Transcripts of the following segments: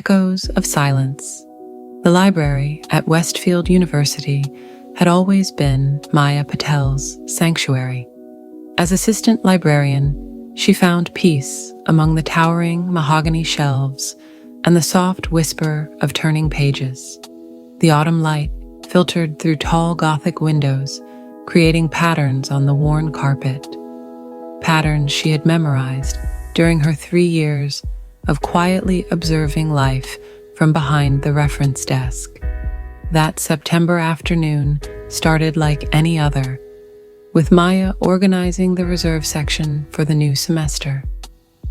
echoes of silence. The library at Westfield University had always been Maya Patel's sanctuary. As assistant librarian, she found peace among the towering mahogany shelves and the soft whisper of turning pages. The autumn light filtered through tall Gothic windows, creating patterns on the worn carpet. Patterns she had memorized during her 3 years of quietly observing life from behind the reference desk. That September afternoon started like any other, with Maya organizing the reserve section for the new semester.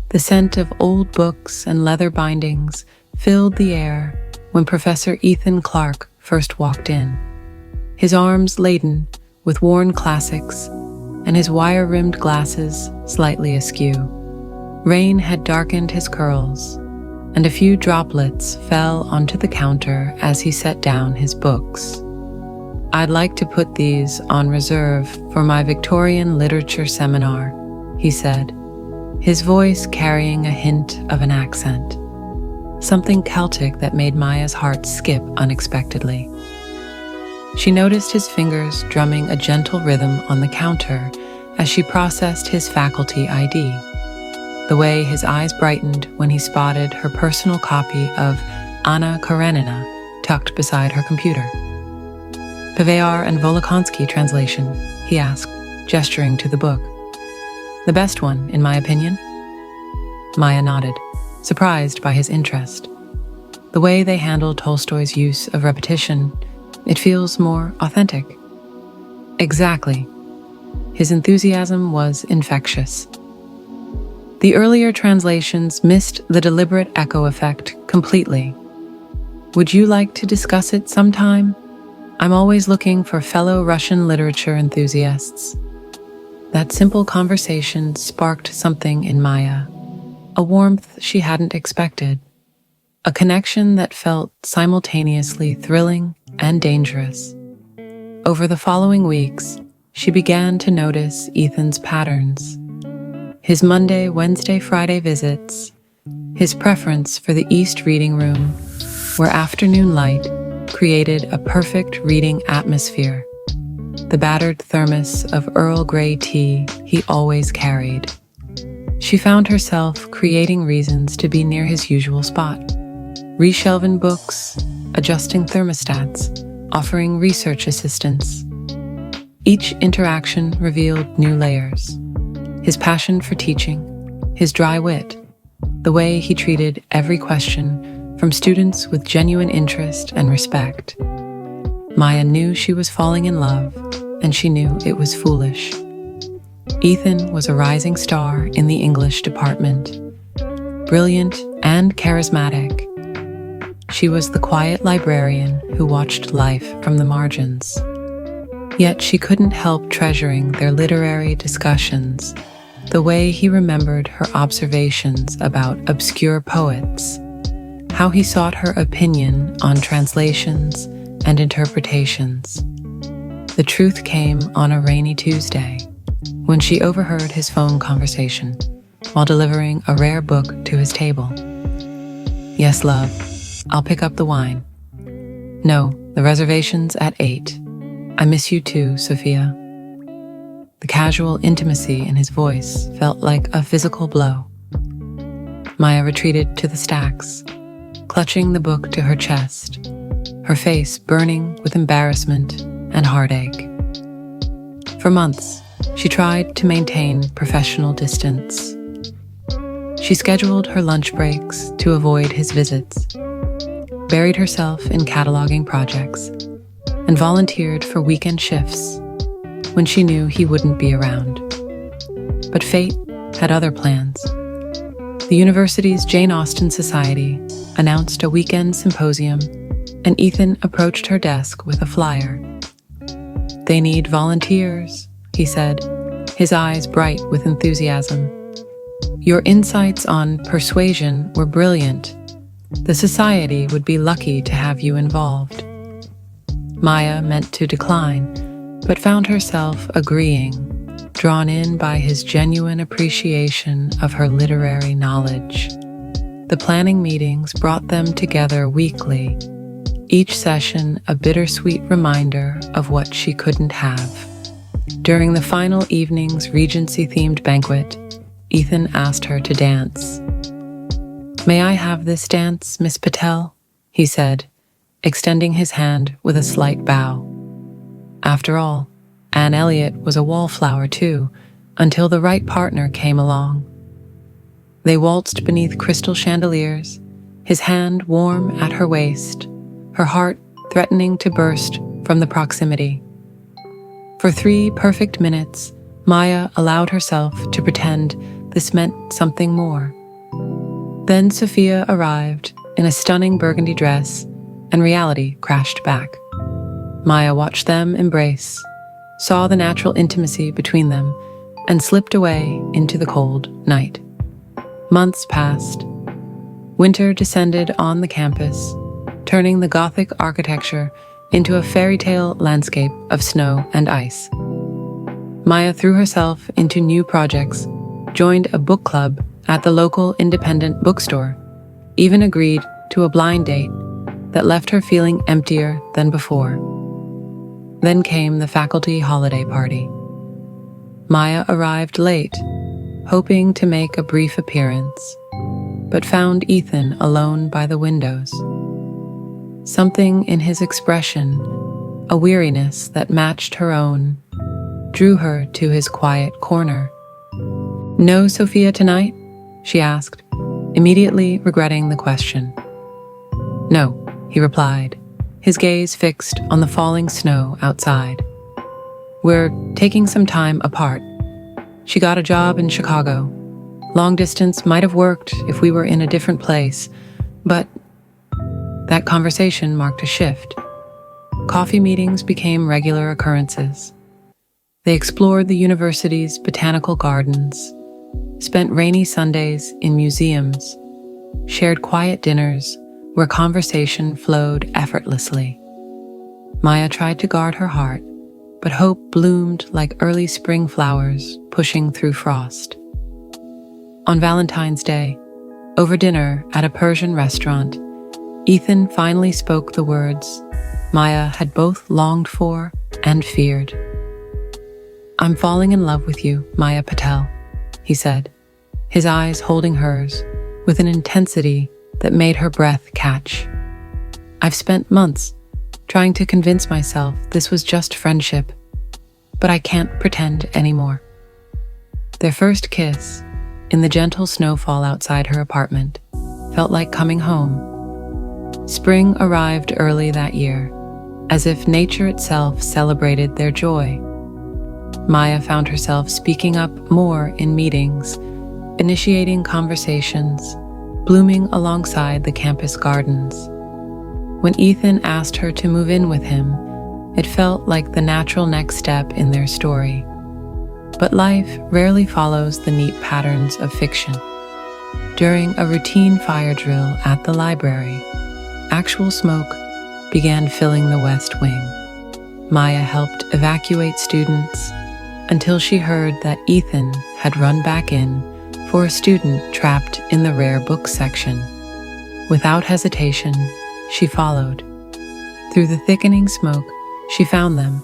The scent of old books and leather bindings filled the air when Professor Ethan Clarke first walked in, his arms laden with worn classics and his wire-rimmed glasses slightly askew. Rain had darkened his curls, and a few droplets fell onto the counter as he set down his books. "I'd like to put these on reserve for my Victorian literature seminar," he said, his voice carrying a hint of an accent, something Celtic that made Maya's heart skip unexpectedly. She noticed his fingers drumming a gentle rhythm on the counter as she processed his faculty ID, the way his eyes brightened when he spotted her personal copy of Anna Karenina tucked beside her computer. "Paveyar and Volokhonsky translation," he asked, gesturing to the book. "The best one, in my opinion?" Maya nodded, surprised by his interest. The way they handle Tolstoy's use of repetition, it feels more authentic. Exactly. His enthusiasm was infectious. The earlier translations missed the deliberate echo effect completely. "Would you like to discuss it sometime? I'm always looking for fellow Russian literature enthusiasts." That simple conversation sparked something in Maya, a warmth she hadn't expected, a connection that felt simultaneously thrilling and dangerous. Over the following weeks, she began to notice Ethan's patterns. His Monday, Wednesday, Friday visits, his preference for the East reading room, where afternoon light created a perfect reading atmosphere, the battered thermos of Earl Grey tea he always carried. She found herself creating reasons to be near his usual spot, reshelving books, adjusting thermostats, offering research assistance. Each interaction revealed new layers: his passion for teaching, his dry wit, the way he treated every question from students with genuine interest and respect. Maya knew she was falling in love, and she knew it was foolish. Ethan was a rising star in the English department, brilliant and charismatic. She was the quiet librarian who watched life from the margins. Yet she couldn't help treasuring their literary discussions, the way he remembered her observations about obscure poets, how he sought her opinion on translations and interpretations. The truth came on a rainy Tuesday, when she overheard his phone conversation while delivering a rare book to his table. "Yes, love, I'll pick up the wine." "No, the reservation's at 8. I miss you too, Sophia." The casual intimacy in his voice felt like a physical blow. Maya retreated to the stacks, clutching the book to her chest, her face burning with embarrassment and heartache. For months, she tried to maintain professional distance. She scheduled her lunch breaks to avoid his visits, buried herself in cataloging projects, and volunteered for weekend shifts when she knew he wouldn't be around. But fate had other plans. The university's Jane Austen Society announced a weekend symposium, and Ethan approached her desk with a flyer. "They need volunteers," he said, his eyes bright with enthusiasm. "Your insights on persuasion were brilliant. The society would be lucky to have you involved." Maya meant to decline, but found herself agreeing, drawn in by his genuine appreciation of her literary knowledge. The planning meetings brought them together weekly, each session a bittersweet reminder of what she couldn't have. During the final evening's Regency-themed banquet, Ethan asked her to dance. "May I have this dance, Miss Patel?" he said, extending his hand with a slight bow. After all, Anne Elliot was a wallflower too, until the right partner came along. They waltzed beneath crystal chandeliers, his hand warm at her waist, her heart threatening to burst from the proximity. For 3 perfect minutes, Maya allowed herself to pretend this meant something more. Then Sophia arrived in a stunning burgundy dress, and reality crashed back. Maya watched them embrace, saw the natural intimacy between them, and slipped away into the cold night. Months passed. Winter descended on the campus, turning the Gothic architecture into a fairy tale landscape of snow and ice. Maya threw herself into new projects, joined a book club at the local independent bookstore, even agreed to a blind date that left her feeling emptier than before. Then came the faculty holiday party. Maya arrived late, hoping to make a brief appearance, but found Ethan alone by the windows. Something in his expression, a weariness that matched her own, drew her to his quiet corner. "No Sophia tonight?" she asked, immediately regretting the question. "No," he replied, his gaze fixed on the falling snow outside. "We're taking some time apart. She got a job in Chicago. Long distance might have worked if we were in a different place, but..." That conversation marked a shift. Coffee meetings became regular occurrences. They explored the university's botanical gardens, spent rainy Sundays in museums, shared quiet dinners where conversation flowed effortlessly. Maya tried to guard her heart, but hope bloomed like early spring flowers pushing through frost. On Valentine's Day, over dinner at a Persian restaurant, Ethan finally spoke the words Maya had both longed for and feared. "I'm falling in love with you, Maya Patel," he said, his eyes holding hers with an intensity that made her breath catch. "I've spent months trying to convince myself this was just friendship, but I can't pretend anymore." Their first kiss, in the gentle snowfall outside her apartment, felt like coming home. Spring arrived early that year, as if nature itself celebrated their joy. Maya found herself speaking up more in meetings, initiating conversations, blooming alongside the campus gardens. When Ethan asked her to move in with him, it felt like the natural next step in their story. But life rarely follows the neat patterns of fiction. During a routine fire drill at the library, actual smoke began filling the West Wing. Maya helped evacuate students until she heard that Ethan had run back in for a student trapped in the rare books section. Without hesitation, she followed. Through the thickening smoke, she found them.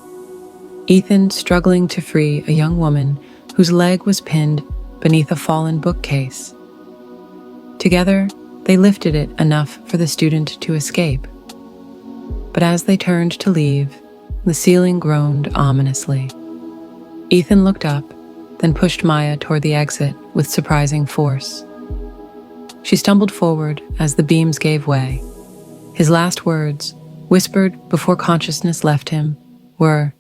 Ethan struggling to free a young woman whose leg was pinned beneath a fallen bookcase. Together, they lifted it enough for the student to escape. But as they turned to leave, the ceiling groaned ominously. Ethan looked up, then pushed Maya toward the exit with surprising force. She stumbled forward as the beams gave way. His last words, whispered before consciousness left him, were,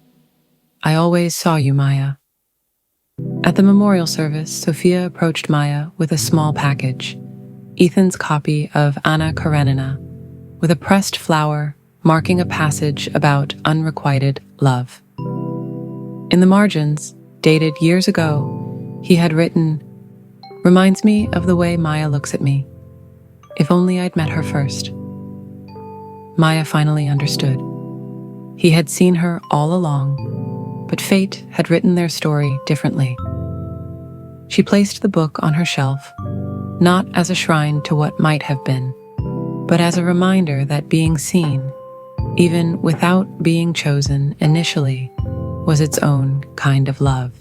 "I always saw you, Maya." At the memorial service, Sophia approached Maya with a small package, Ethan's copy of Anna Karenina, with a pressed flower marking a passage about unrequited love. In the margins, dated years ago, he had written, "Reminds me of the way Maya looks at me. If only I'd met her first." Maya finally understood. He had seen her all along, but fate had written their story differently. She placed the book on her shelf, not as a shrine to what might have been, but as a reminder that being seen, even without being chosen initially, was its own kind of love.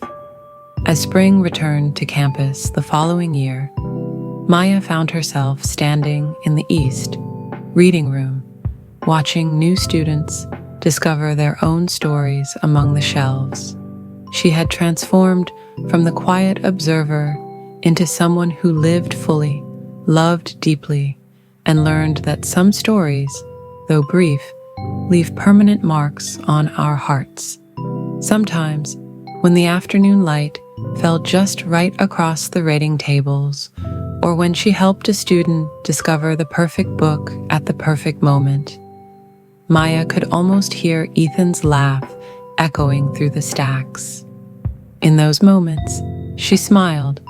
As spring returned to campus the following year, Maya found herself standing in the East reading room, watching new students discover their own stories among the shelves. She had transformed from the quiet observer into someone who lived fully, loved deeply, and learned that some stories, though brief, leave permanent marks on our hearts. Sometimes, when the afternoon light fell just right across the rating tables, or when she helped a student discover the perfect book at the perfect moment, Maya could almost hear Ethan's laugh echoing through the stacks. In those moments, she smiled,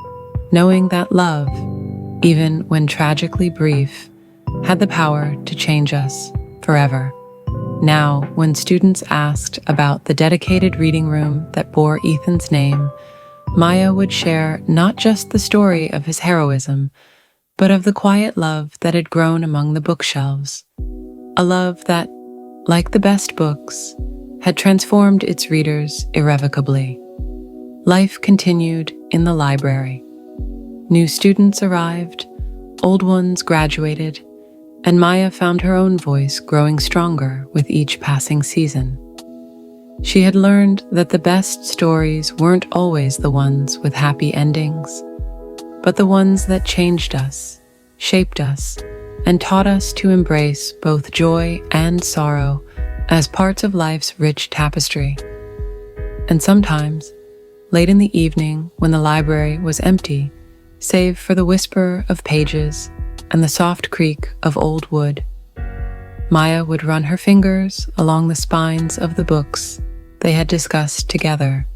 knowing that love, even when tragically brief, had the power to change us forever. Now, when students asked about the dedicated reading room that bore Ethan's name, Maya would share not just the story of his heroism, but of the quiet love that had grown among the bookshelves. A love that, like the best books, had transformed its readers irrevocably. Life continued in the library. New students arrived, old ones graduated, and Maya found her own voice growing stronger with each passing season. She had learned that the best stories weren't always the ones with happy endings, but the ones that changed us, shaped us, and taught us to embrace both joy and sorrow as parts of life's rich tapestry. And sometimes, late in the evening when the library was empty, save for the whisper of pages and the soft creak of old wood, Maya would run her fingers along the spines of the books they had discussed together,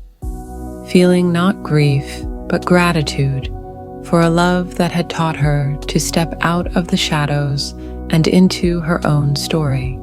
feeling not grief, but gratitude for a love that had taught her to step out of the shadows and into her own story.